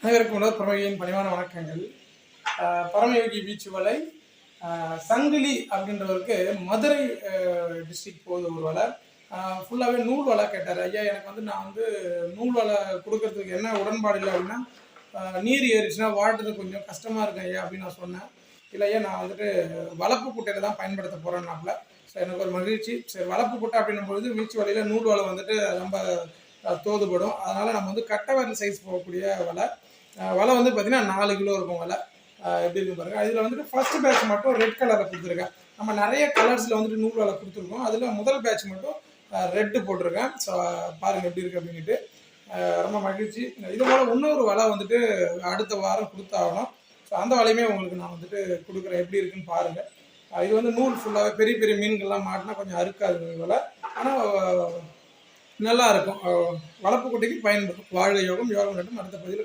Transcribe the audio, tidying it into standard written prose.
அனைவருக்கும் முதல் பரமயோகியின் பணிவான வணக்கங்கள். பரமயோகி பீச் வலை சங்கிலி அப்படின்றவருக்கு மதுரை டிஸ்ட்ரிக்ட் போகுது ஒரு வலை. ஃபுல்லாகவே நூல் வலை கேட்டார். ஐயா எனக்கு வந்து நான் வந்து நூல் வலை கொடுக்கறதுக்கு என்ன உடன்பாடு இல்லை அப்படின்னா, நீர் ஏறிச்சுன்னா வாழ்றதுக்கு கொஞ்சம் கஷ்டமாக இருக்கும் ஐயா அப்படின்னு நான் சொன்னேன். இல்லை ஐயா நான் வந்துட்டு வளர்ப்பு குட்டையில் தான் பயன்படுத்த போகிறேன்னாப்புல. ஸோ எனக்கு ஒரு மகிழ்ச்சி. சரி, வளர்ப்பு குட்டை அப்படின்னும் பொழுது பீச் வலையில் நூல் வலை வந்துட்டு ரொம்ப தோதுபடும். அதனால் நம்ம வந்து கட்டை வரல் சைஸ் போகக்கூடிய வலை. வலை வந்து பார்த்தீங்கன்னா 4 கிலோ இருக்கும் வலை. எப்படி இருக்கும் பாருங்கள். இதில் வந்துட்டு ஃபர்ஸ்ட் பேட்ச் மட்டும் ரெட் கலரில் கொடுத்துருக்கேன். நம்ம நிறைய கலர்ஸில் வந்துட்டு நூல் வலை கொடுத்துருக்கோம். அதில் முதல் பேட்ச் மட்டும் ரெட்டு போட்டிருக்கேன். ஸோ பாருங்கள் எப்படி இருக்குது அப்படின்ட்டு. ரொம்ப மகிழ்ச்சி. இது போல் இன்னொரு வலை வந்துட்டு அடுத்த வாரம் கொடுத்தாகணும். ஸோ அந்த வலையுமே உங்களுக்கு நான் வந்துட்டு கொடுக்குறேன், எப்படி இருக்குன்னு பாருங்கள். இது வந்து நூல் ஃபுல்லாகவே பெரிய பெரிய மீன்கள்லாம் மாட்டினா கொஞ்சம் அறுக்காது வலை, ஆனால் நல்லா இருக்கும். வளர்ப்பு குட்டைக்கு பயன்படும். வாழ்க யோகம் யோகம் நட்டும் அடுத்த பதிவில்